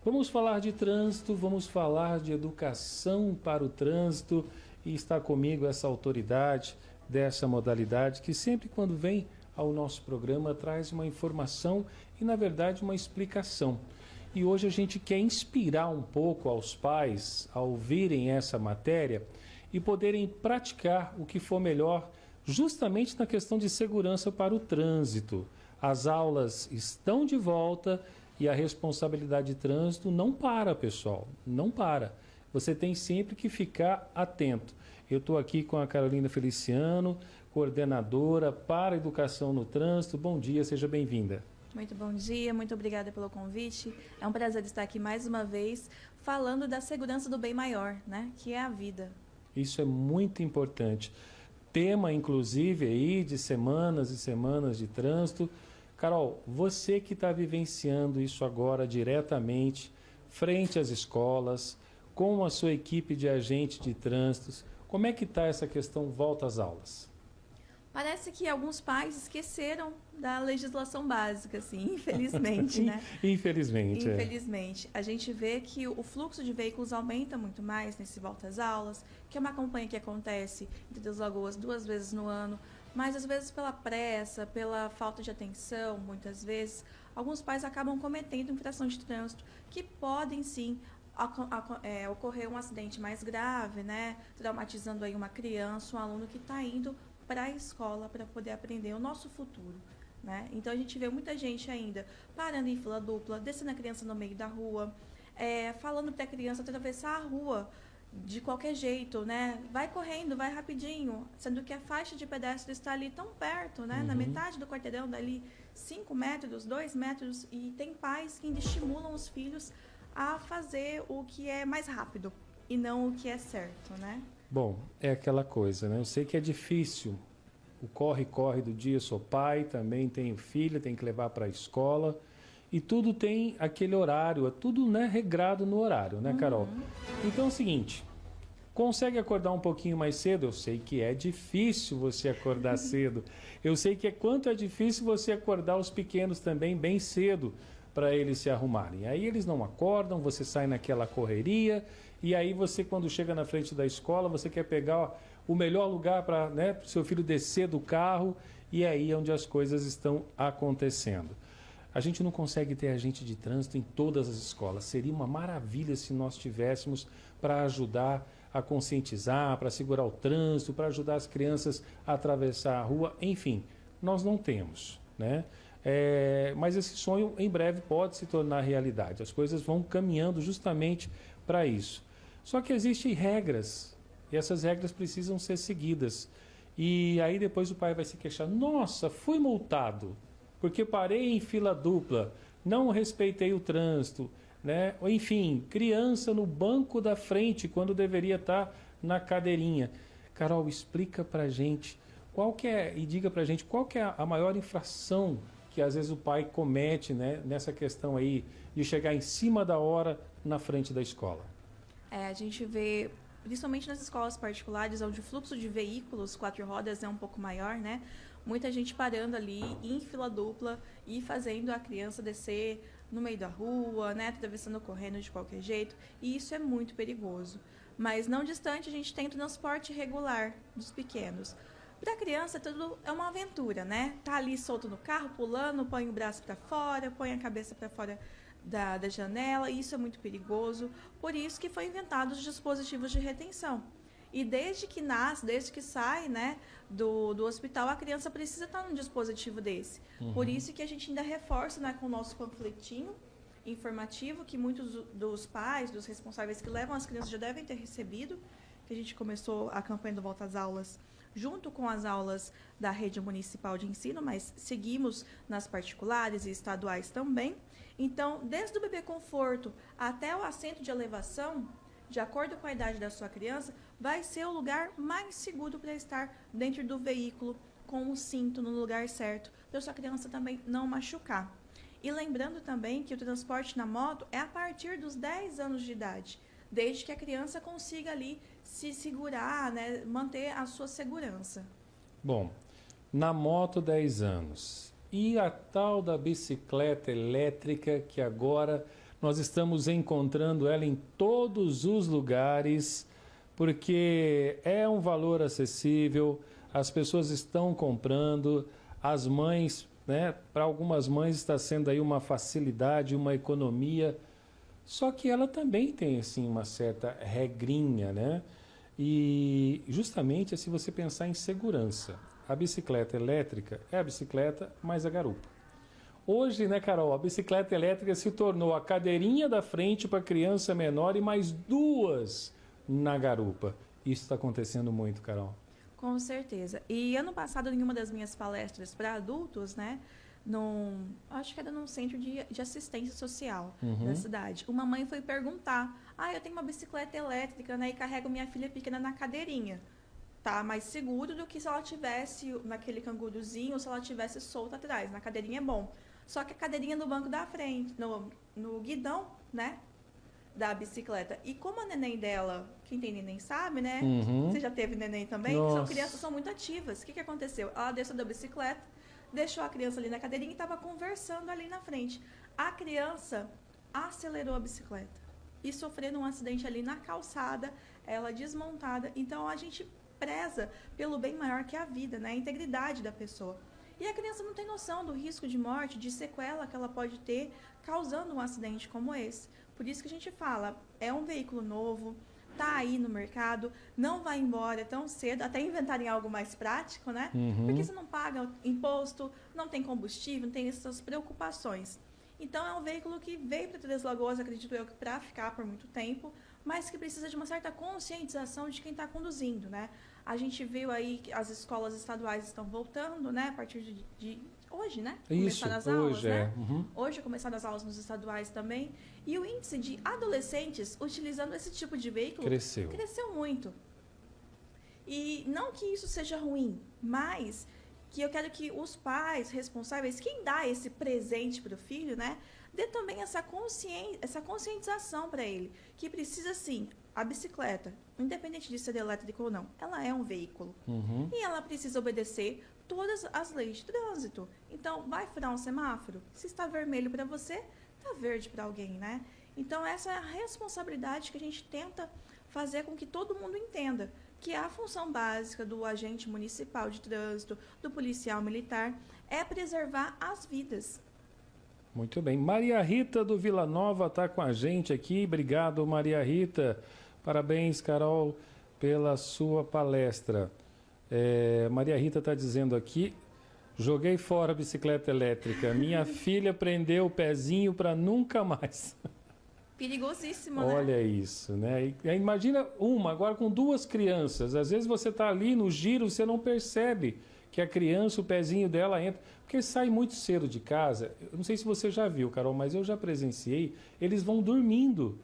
Vamos falar de trânsito, vamos falar de educação para o trânsito e está comigo essa autoridade dessa modalidade que sempre quando vem ao nosso programa traz uma informação e na verdade uma explicação. E hoje a gente quer inspirar um pouco aos pais a ouvirem essa matéria e poderem praticar o que for melhor justamente na questão de segurança para o trânsito. As aulas estão de volta e a responsabilidade de trânsito não para, pessoal, não para. Você tem sempre que ficar atento. Eu estou aqui com a Carolina Feliciano, coordenadora para a educação no trânsito. Bom dia, seja bem-vinda. Muito bom dia, muito obrigada pelo convite. É um prazer estar aqui mais uma vez falando da segurança do bem maior, né? Que é a vida. Isso é muito importante. Tema, inclusive, aí de semanas e semanas de trânsito. Carol, você que está vivenciando isso agora diretamente, frente às escolas, com a sua equipe de agentes de trânsito, como é que está essa questão volta às aulas? Parece que alguns pais esqueceram da legislação básica, assim, infelizmente, né? Infelizmente. Infelizmente. A gente vê que o fluxo de veículos aumenta muito mais nesse volta às aulas, que é uma campanha que acontece em Três Lagoas 2 vezes no ano, mas às vezes pela pressa, pela falta de atenção, muitas vezes, alguns pais acabam cometendo infração de trânsito, que podem sim ocorrer um acidente mais grave, né? Traumatizando aí uma criança, um aluno que está indo para a escola para poder aprender o nosso futuro, né? Então a gente vê muita gente ainda parando em fila dupla, descendo a criança no meio da rua, falando para a criança atravessar a rua de qualquer jeito, né? Vai correndo, vai rapidinho, sendo que a faixa de pedestre está ali tão perto, né? Na metade do quarteirão, dali 5 metros, 2 metros, e tem pais que ainda estimulam os filhos a fazer o que é mais rápido e não o que é certo, né? Bom, é aquela coisa, né? Eu sei que é difícil, o corre-corre do dia, sou pai, também tenho filha, tenho que levar para a escola, e tudo tem aquele horário, é tudo, né, regrado no horário, né, Carol? Então é o seguinte, consegue acordar um pouquinho mais cedo? Eu sei que é difícil você acordar cedo, eu sei que quanto é difícil você acordar os pequenos também bem cedo, para eles se arrumarem. Aí eles não acordam, você sai naquela correria, e aí você, quando chega na frente da escola, você quer pegar o melhor lugar para, né, o seu filho descer do carro, e aí é onde as coisas estão acontecendo. A gente não consegue ter agente de trânsito em todas as escolas. Seria uma maravilha se nós tivéssemos para ajudar a conscientizar, para segurar o trânsito, para ajudar as crianças a atravessar a rua, enfim, nós não temos, né? Mas esse sonho em breve pode se tornar realidade. As coisas vão caminhando justamente para isso. Só que existem regras e essas regras precisam ser seguidas. E aí depois o pai vai se queixar: nossa, fui multado porque parei em fila dupla, não respeitei o trânsito, né? Enfim, criança no banco da frente quando deveria estar na cadeirinha. Carol, explica pra gente qual que é, e diga pra gente qual que é a maior infração que às vezes o pai comete, né, nessa questão aí de chegar em cima da hora na frente da escola. A gente vê, principalmente nas escolas particulares, onde o fluxo de veículos 4 rodas é um pouco maior, né? Muita gente parando ali em fila dupla e fazendo a criança descer no meio da rua, né? Atravessando, correndo de qualquer jeito. E isso é muito perigoso. Mas não distante, a gente tem o transporte regular dos pequenos. Para a criança, tudo é uma aventura, né? Tá ali solto no carro, pulando, põe o braço para fora, põe a cabeça para fora da janela, e isso é muito perigoso. Por isso que foi inventado os dispositivos de retenção. E desde que nasce, desde que sai, né, do hospital, a criança precisa estar num dispositivo desse. Por isso que a gente ainda reforça, né, com o nosso panfletinho informativo, que muitos dos pais, dos responsáveis que levam as crianças já devem ter recebido, que a gente começou a campanha do Volta às Aulas junto com as aulas da rede municipal de ensino, mas seguimos nas particulares e estaduais também. Então, desde o bebê conforto até o assento de elevação, de acordo com a idade da sua criança, vai ser o lugar mais seguro para estar dentro do veículo, com o cinto no lugar certo, para a sua criança também não machucar. E lembrando também que o transporte na moto é a partir dos 10 anos de idade, desde que a criança consiga ali se segurar, né, manter a sua segurança. Bom, na moto 10 anos. E a tal da bicicleta elétrica que agora nós estamos encontrando ela em todos os lugares, porque é um valor acessível, as pessoas estão comprando, as mães, né, para algumas mães está sendo aí uma facilidade, uma economia, só que ela também tem assim uma certa regrinha, né? E justamente se você pensar em segurança, a bicicleta elétrica é a bicicleta mais a garupa. Hoje, né, Carol, a bicicleta elétrica se tornou a cadeirinha da frente para criança menor e mais 2 na garupa. Isso está acontecendo muito, Carol. Com certeza. E ano passado, em uma das minhas palestras para adultos, né, acho que era num centro de assistência social da cidade, uma mãe foi perguntar: eu tenho uma bicicleta elétrica, né, e carrego minha filha pequena na cadeirinha. Tá mais seguro do que se ela tivesse naquele canguruzinho ou se ela tivesse solta atrás. Na cadeirinha é bom. Só que a cadeirinha no banco da frente, no guidão, né, da bicicleta. E como a neném dela, quem tem neném sabe, né? Você já teve neném também? São crianças que são muito ativas. O que aconteceu? Ela desceu da bicicleta, deixou a criança ali na cadeirinha e estava conversando ali na frente. A criança acelerou a bicicleta e sofrendo um acidente ali na calçada, ela desmontada. Então a gente preza pelo bem maior que a vida, né? A integridade da pessoa. E a criança não tem noção do risco de morte, de sequela que ela pode ter causando um acidente como esse. Por isso que a gente fala, é um veículo novo, tá aí no mercado, não vai embora tão cedo, até inventarem algo mais prático, né? Porque você não paga imposto, não tem combustível, não tem essas preocupações. Então é um veículo que veio para Três Lagoas, acredito eu, para ficar por muito tempo, mas que precisa de uma certa conscientização de quem está conduzindo, né? A gente viu aí que as escolas estaduais estão voltando, né? A partir de hoje, né? Começaram as aulas, hoje, né? Uhum. Hoje começaram as aulas nos estaduais também. E o índice de adolescentes utilizando esse tipo de veículo cresceu muito. E não que isso seja ruim, mas que eu quero que os pais responsáveis, quem dá esse presente para o filho, né? Dê também essa conscientização para ele, que precisa sim, a bicicleta, independente de ser elétrica ou não, ela é um veículo. E ela precisa obedecer todas as leis de trânsito. Então, vai furar um semáforo? Se está vermelho para você, está verde para alguém, né? Então, essa é a responsabilidade que a gente tenta fazer com que todo mundo entenda, que a função básica do agente municipal de trânsito, do policial militar, é preservar as vidas. Muito bem. Maria Rita do Vila Nova está com a gente aqui. Obrigado, Maria Rita. Parabéns, Carol, pela sua palestra. Maria Rita está dizendo aqui: joguei fora a bicicleta elétrica. Minha filha prendeu o pezinho para nunca mais. Perigosíssimo, né? Olha isso, né? E imagina agora com 2 crianças. Às vezes você está ali no giro, você não percebe que a criança, o pezinho dela entra, porque sai muito cedo de casa. Eu não sei se você já viu, Carol, mas eu já presenciei. Eles vão dormindo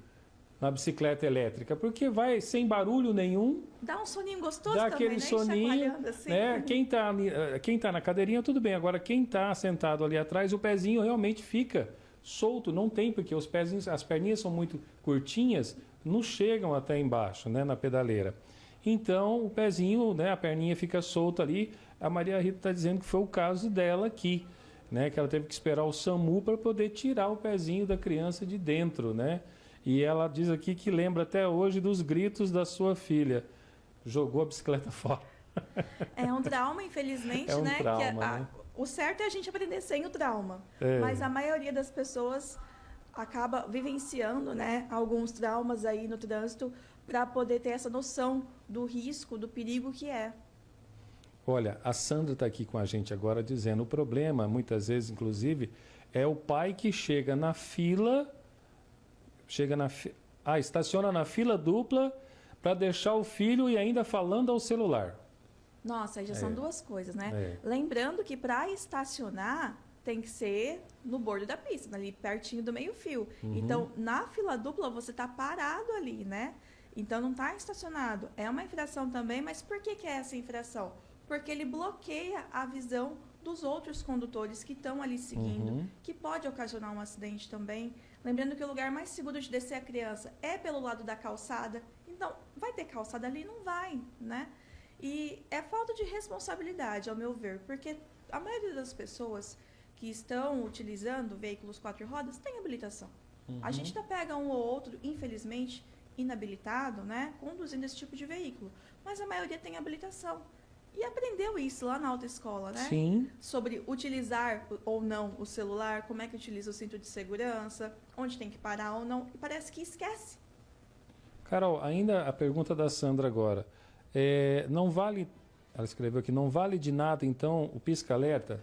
na bicicleta elétrica, porque vai sem barulho nenhum. Dá um soninho gostoso dá também, aquele né? soninho, Assim. né? Quem tá na cadeirinha, tudo bem. Agora, quem está sentado ali atrás, o pezinho realmente fica solto. Não tem, porque as perninhas são muito curtinhas, não chegam até embaixo, né? Na pedaleira. Então, o pezinho, né? A perninha fica solta ali. A Maria Rita está dizendo que foi o caso dela aqui, né? Que ela teve que esperar o SAMU para poder tirar o pezinho da criança de dentro, né? E ela diz aqui que lembra até hoje dos gritos da sua filha. Jogou a bicicleta fora. É um trauma, infelizmente, é um né? Trauma, né? O certo é a gente aprender sem o trauma. Mas a maioria das pessoas acaba vivenciando, né, alguns traumas aí no trânsito para poder ter essa noção do risco, do perigo que é. Olha, a Sandra está aqui com a gente agora dizendo: o problema, muitas vezes, inclusive, é o pai que chega na fila, estaciona na fila dupla para deixar o filho e ainda falando ao celular. Nossa, já são 2 coisas, né? Lembrando que para estacionar tem que ser no bordo da pista, ali pertinho do meio-fio. Então, na fila dupla você está parado ali, né? Então não está estacionado. É uma infração também, mas por que é essa infração? Porque ele bloqueia a visão dos outros condutores que estão ali seguindo, que pode ocasionar um acidente também. Lembrando que o lugar mais seguro de descer a criança é pelo lado da calçada. Então, vai ter calçada ali? Não vai, né? E é falta de responsabilidade, ao meu ver, porque a maioria das pessoas que estão utilizando veículos 4 rodas tem habilitação. A gente ainda pega um ou outro, infelizmente, inabilitado, né, conduzindo esse tipo de veículo. Mas a maioria tem habilitação. E aprendeu isso lá na autoescola, né? Sim. Sobre utilizar ou não o celular, como é que utiliza o cinto de segurança, onde tem que parar ou não. E parece que esquece. Carol, ainda a pergunta da Sandra agora. Não vale, ela escreveu aqui, não vale de nada, então, o pisca-alerta?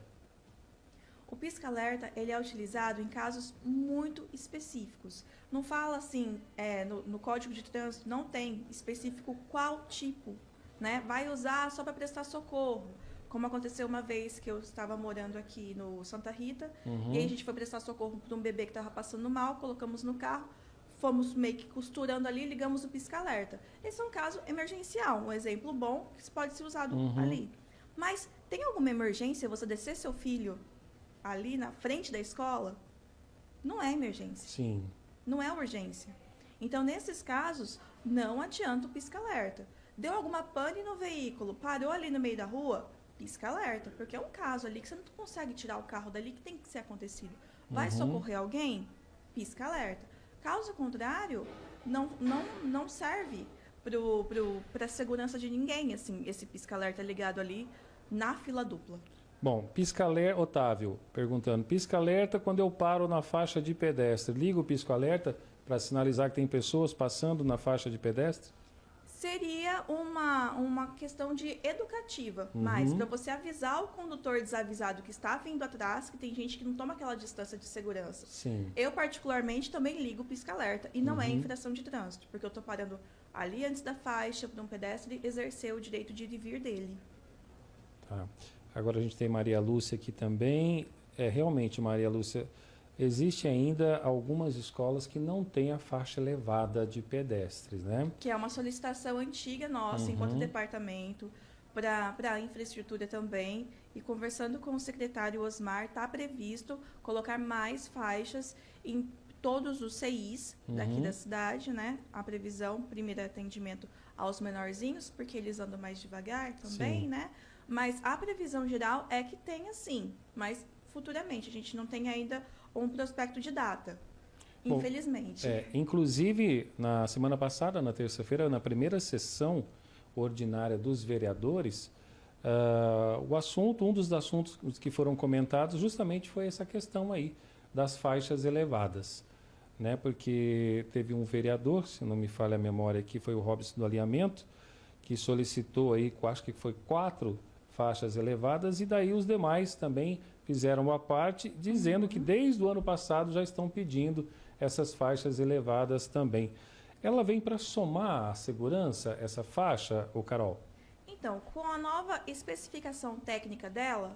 O pisca-alerta, ele é utilizado em casos muito específicos. Não fala assim, no Código de Trânsito, não tem específico qual tipo, né? Vai usar só para prestar socorro. Como aconteceu uma vez que eu estava morando aqui no Santa Rita, e aí a gente foi prestar socorro para um bebê que estava passando mal, colocamos no carro, fomos meio que costurando ali, ligamos o pisca-alerta. Esse é um caso emergencial, um exemplo bom que pode ser usado ali. Mas tem alguma emergência você descer seu filho ali na frente da escola? Não é emergência. Sim. Não é urgência. Então, nesses casos, não adianta o pisca-alerta. Deu alguma pane no veículo, parou ali no meio da rua, pisca-alerta, porque é um caso ali que você não consegue tirar o carro dali que tem que ser acontecido. Vai socorrer alguém? Pisca-alerta. Caso contrário, não serve para a segurança de ninguém, assim, esse pisca-alerta ligado ali na fila dupla. Bom, pisca-alerta, Otávio, perguntando, pisca-alerta quando eu paro na faixa de pedestre, liga o pisca-alerta para sinalizar que tem pessoas passando na faixa de pedestre? Seria uma questão de educativa, mas para você avisar o condutor desavisado que está vindo atrás, que tem gente que não toma aquela distância de segurança. Sim. Eu, particularmente, também ligo o pisca-alerta, e não é infração de trânsito, porque eu estou parando ali antes da faixa para um pedestre exercer o direito de ir e vir dele. Tá. Agora a gente tem Maria Lúcia aqui também. Realmente, Maria Lúcia, existe ainda algumas escolas que não têm a faixa elevada de pedestres, né? Que é uma solicitação antiga nossa, enquanto departamento, para a infraestrutura também. E conversando com o secretário Osmar, está previsto colocar mais faixas em todos os CIs daqui da cidade, né? A previsão, primeiro atendimento aos menorzinhos, porque eles andam mais devagar também, Sim. né? Mas a previsão geral é que tenha sim, mas futuramente. A gente não tem ainda um prospecto de data, Bom, infelizmente. Inclusive, na semana passada, na terça-feira, na primeira sessão ordinária dos vereadores, um dos assuntos que foram comentados justamente foi essa questão aí das faixas elevadas, né? Porque teve um vereador, se não me falha a memória aqui, foi o Robson do Alinhamento, que solicitou aí, acho que foi 4 faixas elevadas, e daí os demais também fizeram uma parte, dizendo que desde o ano passado já estão pedindo essas faixas elevadas também. Ela vem para somar a segurança, essa faixa, Carol? Então, com a nova especificação técnica dela,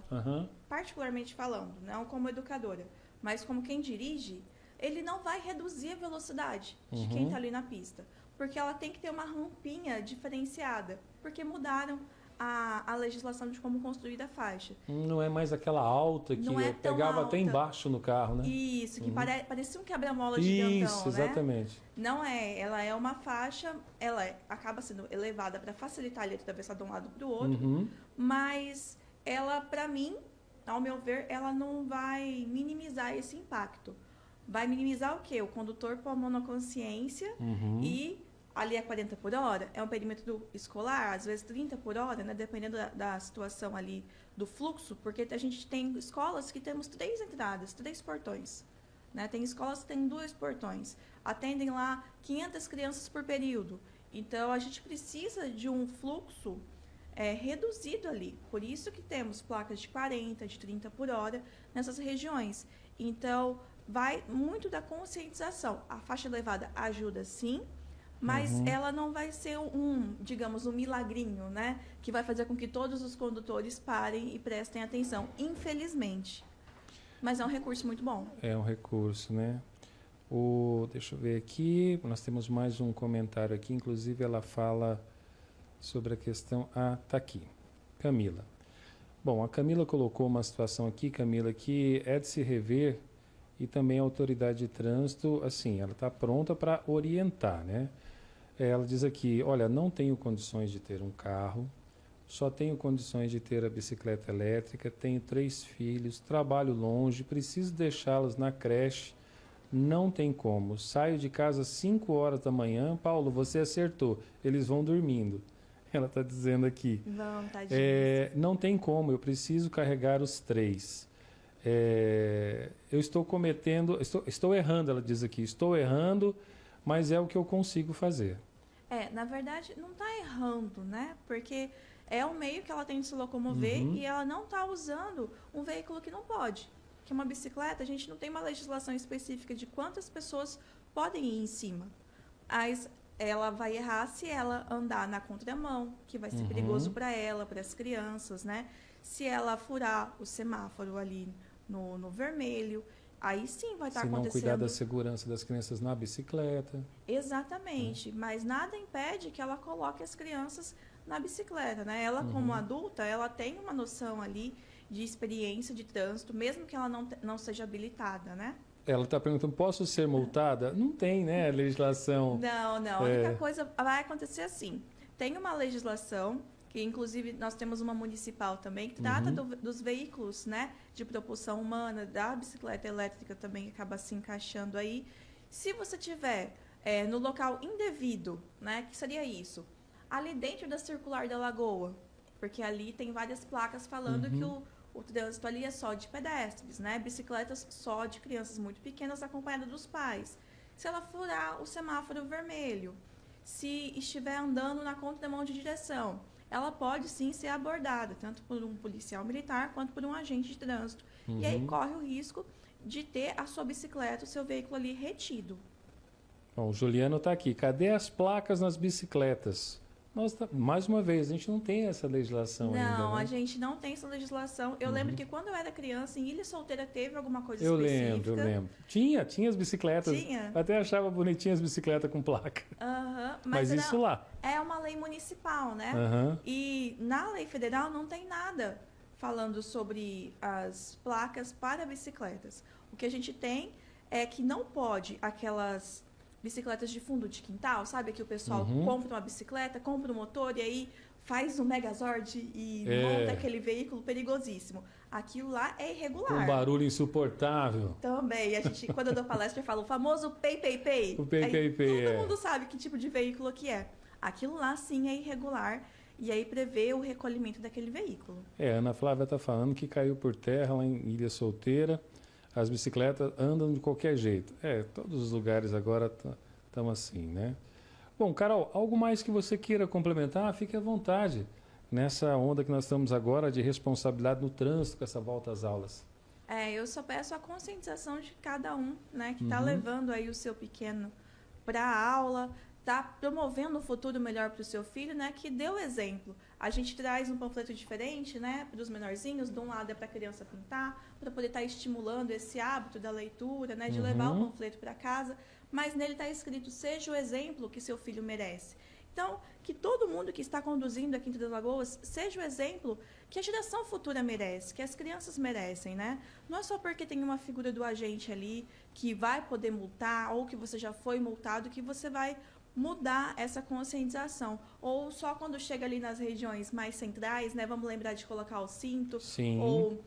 particularmente falando, não como educadora, mas como quem dirige, ele não vai reduzir a velocidade de quem está ali na pista, porque ela tem que ter uma rampinha diferenciada, porque mudaram a legislação de como construir a faixa. Não é mais aquela alta que eu pegava até embaixo no carro, né? Isso, que parecia um quebra-mola gigantão, Isso, exatamente. Né? Não é, ela é uma faixa, acaba sendo elevada para facilitar ele atravessar de um lado para o outro, mas ela, para mim, ao meu ver, ela não vai minimizar esse impacto. Vai minimizar o quê? O condutor pôr a mão na consciência e ali é 40 por hora, é um perímetro escolar, às vezes 30 por hora, né, dependendo da situação ali do fluxo, porque a gente tem escolas que temos 3 entradas, 3 portões. Né? Tem escolas que têm 2 portões, atendem lá 500 crianças por período. Então, a gente precisa de um fluxo reduzido ali. Por isso que temos placas de 40, de 30 por hora nessas regiões. Então, vai muito da conscientização. A faixa elevada ajuda, sim, mas ela não vai ser digamos, um milagrinho, né? Que vai fazer com que todos os condutores parem e prestem atenção, infelizmente. Mas é um recurso muito bom. É um recurso, né? Deixa eu ver aqui, nós temos mais um comentário aqui, inclusive ela fala sobre a questão... tá aqui. Camila. Bom, a Camila colocou uma situação aqui, Camila, que é de se rever, e também a autoridade de trânsito, assim, ela está pronta para orientar, né? Ela diz aqui, olha, não tenho condições de ter um carro, só tenho condições de ter a bicicleta elétrica, tenho 3 filhos, trabalho longe, preciso deixá-los na creche, Não tem como. Saio de casa às 5 horas da manhã. Paulo, você acertou. Eles vão dormindo. Ela está dizendo aqui. Não, tadinho. Não tem como. Eu preciso carregar os 3. Eu estou cometendo... Estou errando, ela diz aqui. Estou errando, mas é o que eu consigo fazer. Na verdade, não está errando, né? Porque é o meio que ela tem de se locomover e ela não está usando um veículo que não pode. Que uma bicicleta, a gente não tem uma legislação específica de quantas pessoas podem ir em cima. Mas ela vai errar se ela andar na contramão, que vai ser perigoso para ela, para as crianças, né? Se ela furar o semáforo ali no vermelho, aí sim vai estar acontecendo. Se não cuidar da segurança das crianças na bicicleta. Exatamente, mas nada impede que ela coloque as crianças na bicicleta, né? Ela, como adulta, ela tem uma noção ali de experiência de trânsito, mesmo que ela não seja habilitada, né? Ela está perguntando, posso ser multada? Não tem, né, legislação. Não. A única coisa vai acontecer assim. Tem uma legislação, que inclusive nós temos uma municipal também, que trata dos veículos, né, de propulsão humana, da bicicleta elétrica também, que acaba se encaixando aí. Se você tiver no local indevido, né, que seria isso? Ali dentro da circular da lagoa, porque ali tem várias placas falando que o trânsito ali é só de pedestres, né? Bicicletas só de crianças muito pequenas acompanhadas dos pais. Se ela furar o semáforo vermelho, se estiver andando na contramão de direção, ela pode sim ser abordada, tanto por um policial militar quanto por um agente de trânsito. E aí corre o risco de ter a sua bicicleta, o seu veículo ali retido. Bom, o Juliano está aqui. Cadê as placas nas bicicletas? Mais uma vez, a gente não tem essa legislação ainda. Não, né? a gente não tem essa legislação. Eu lembro que quando eu era criança, em Ilha Solteira teve alguma coisa Eu específica. lembro. Tinha as bicicletas. Tinha? Até achava bonitinha as bicicletas com placa. Mas isso lá. É uma lei municipal, né? E na lei federal não tem nada falando sobre as placas para bicicletas. O que a gente tem é que não pode aquelas bicicletas de fundo de quintal, sabe? Que o pessoal compra uma bicicleta, compra um motor e aí faz um Megazord e monta aquele veículo perigosíssimo. Aquilo lá é irregular. Um barulho insuportável. Também. A gente, quando eu dou palestra, eu falo o famoso pay. O pay. Todo mundo sabe que tipo de veículo que é. Aquilo lá, sim, é irregular. E aí prevê o recolhimento daquele veículo. A Ana Flávia está falando que caiu por terra lá em Ilha Solteira. As bicicletas andam de qualquer jeito. Todos os lugares agora estão assim, né? Bom, Carol, algo mais que você queira complementar? Fique à vontade. Nessa onda que nós estamos agora de responsabilidade no trânsito com essa volta às aulas. Eu só peço a conscientização de cada um, né? Que está levando aí o seu pequeno para a aula, está promovendo um futuro melhor para o seu filho, né? Que dê o exemplo. A gente traz um panfleto diferente, né? Para os menorzinhos. De um lado é para a criança pintar, para poder estar estimulando esse hábito da leitura, né? De levar o panfleto para casa. Mas nele está escrito, seja o exemplo que seu filho merece. Então, que todo mundo que está conduzindo a Quinta das Lagoas seja o exemplo que a geração futura merece, que as crianças merecem, né? Não é só porque tem uma figura do agente ali que vai poder multar ou que você já foi multado que você vai mudar essa conscientização. Ou só quando chega ali nas regiões mais centrais, né? Vamos lembrar de colocar o cinto. Sim. Ou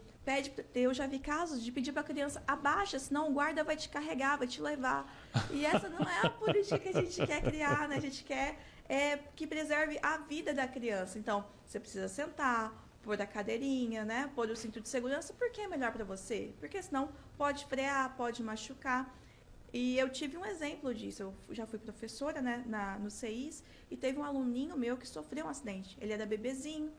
eu já vi casos de pedir para a criança, abaixa, senão o guarda vai te carregar, vai te levar. E essa não é a política que a gente quer criar, né? A gente quer que preserve a vida da criança. Então, você precisa sentar, pôr a cadeirinha, né? Pôr o cinto de segurança, porque é melhor para você. Porque senão pode frear, pode machucar. E eu tive um exemplo disso. Eu já fui professora, né, no CEIS, e teve um aluninho meu que sofreu um acidente. Ele era bebezinho,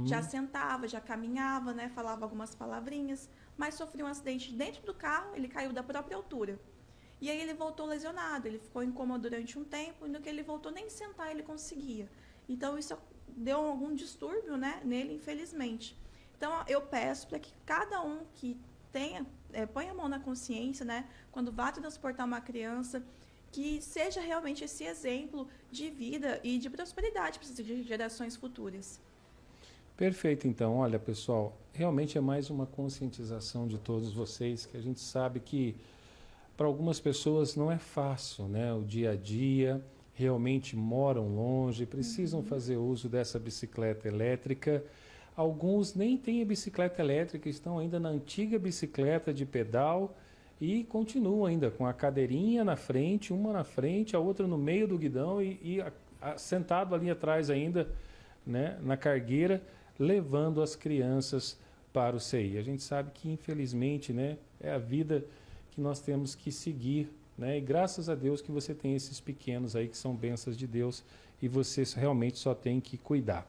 já sentava, já caminhava, né, falava algumas palavrinhas, mas sofreu um acidente dentro do carro, ele caiu da própria altura. E aí ele voltou lesionado, ele ficou em coma durante um tempo, e no que ele voltou, nem sentar ele conseguia. Então, isso deu algum distúrbio, né, nele, infelizmente. Então, eu peço para que cada um que põe a mão na consciência, né, quando vá transportar uma criança, que seja realmente esse exemplo de vida e de prosperidade para as gerações futuras. Perfeito, então. Olha, pessoal, realmente é mais uma conscientização de todos vocês, que a gente sabe que para algumas pessoas não é fácil, né? O dia a dia, realmente moram longe, precisam fazer uso dessa bicicleta elétrica. Alguns nem têm a bicicleta elétrica, estão ainda na antiga bicicleta de pedal e continuam ainda com a cadeirinha na frente, uma na frente, a outra no meio do guidão sentado ali atrás ainda, né, na cargueira, levando as crianças para o CI. A gente sabe que, infelizmente, né, é a vida que nós temos que seguir, né, e graças a Deus que você tem esses pequenos aí que são bênçãos de Deus e você realmente só tem que cuidar.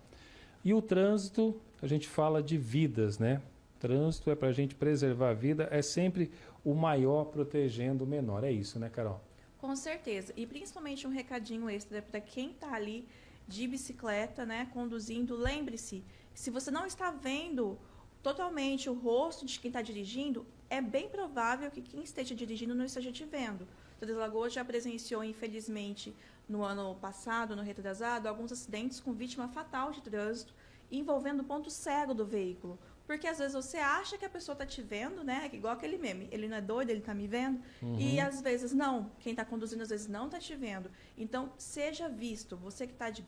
E o trânsito, a gente fala de vidas, né? Trânsito é para a gente preservar a vida, é sempre o maior protegendo o menor. É isso, né, Carol? Com certeza. E principalmente um recadinho extra para quem está ali de bicicleta, né, conduzindo. Lembre-se, se você não está vendo totalmente o rosto de quem está dirigindo, é bem provável que quem esteja dirigindo não esteja te vendo. Três Lagoas já presenciou, infelizmente, no ano passado, no retrasado, alguns acidentes com vítima fatal de trânsito, envolvendo o ponto cego do veículo. Porque às vezes você acha que a pessoa está te vendo, né? Igual aquele meme, ele não é doido, ele está me vendo. E às vezes não, quem está conduzindo às vezes não está te vendo. Então, seja visto, você que está de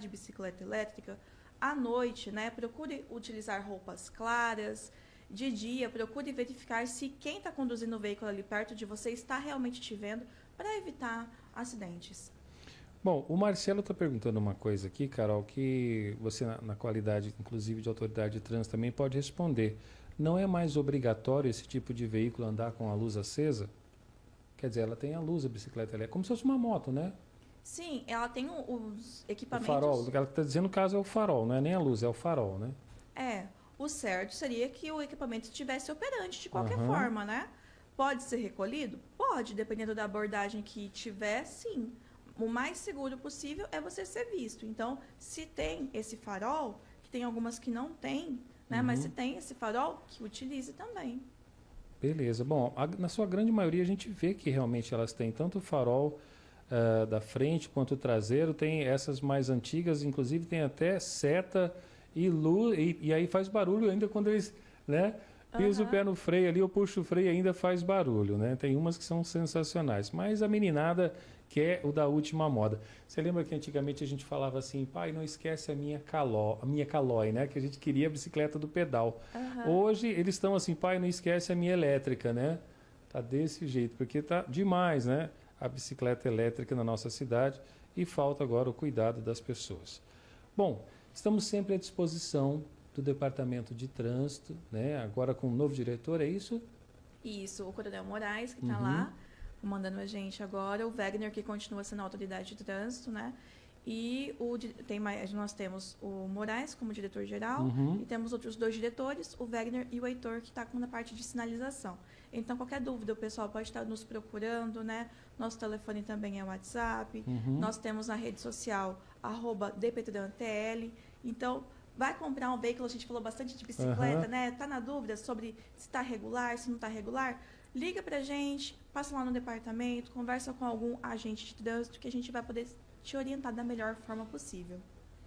bicicleta elétrica, à noite, né? Procure utilizar roupas claras. De dia, procure verificar se quem está conduzindo o veículo ali perto de você está realmente te vendo, para evitar acidentes. Bom, o Marcelo está perguntando uma coisa aqui, Carol, que você, na qualidade, inclusive, de autoridade de trânsito, também pode responder. Não é mais obrigatório esse tipo de veículo andar com a luz acesa? Quer dizer, ela tem a luz, a bicicleta elétrica, como se fosse uma moto, né? Sim, ela tem os equipamentos... O farol, o que ela está dizendo, no caso, é o farol, não é nem a luz, é o farol, né? O certo seria que o equipamento estivesse operante de qualquer forma, né? Pode ser recolhido? Pode, dependendo da abordagem que tiver, sim. O mais seguro possível é você ser visto. Então, se tem esse farol, que tem algumas que não tem, né? Mas se tem esse farol, que utilize também. Beleza. Bom, na sua grande maioria a gente vê que realmente elas têm tanto o farol da frente quanto o traseiro, tem essas mais antigas, inclusive tem até seta e luz, e aí faz barulho ainda quando eles, né? Pisa o pé no freio ali, ou puxa o freio ainda faz barulho, né? Tem umas que são sensacionais, mas a meninada quer o da última moda. Você lembra que antigamente a gente falava assim, pai, não esquece a minha Caloi, né? Que a gente queria a bicicleta do pedal. Hoje eles estão assim, pai, não esquece a minha elétrica, né? Tá desse jeito, porque tá demais, né? A bicicleta elétrica na nossa cidade e falta agora o cuidado das pessoas. Bom, estamos sempre à disposição do Departamento de Trânsito, né? Agora com um novo diretor, é isso? Isso, o Coronel Moraes, que está lá, comandando a gente agora, o Wegner, que continua sendo a autoridade de trânsito, né? E nós temos o Moraes como diretor-geral e temos outros 2 diretores, o Wegner e o Heitor, que está na parte de sinalização. Então, qualquer dúvida, o pessoal pode estar nos procurando, né? Nosso telefone também é o WhatsApp. Nós temos na rede social, @dptrantl. Então, vai comprar um veículo, a gente falou bastante de bicicleta, né? Tá na dúvida sobre se está regular, se não está regular? Liga pra gente, passa lá no departamento, conversa com algum agente de trânsito que a gente vai poder te orientar da melhor forma possível.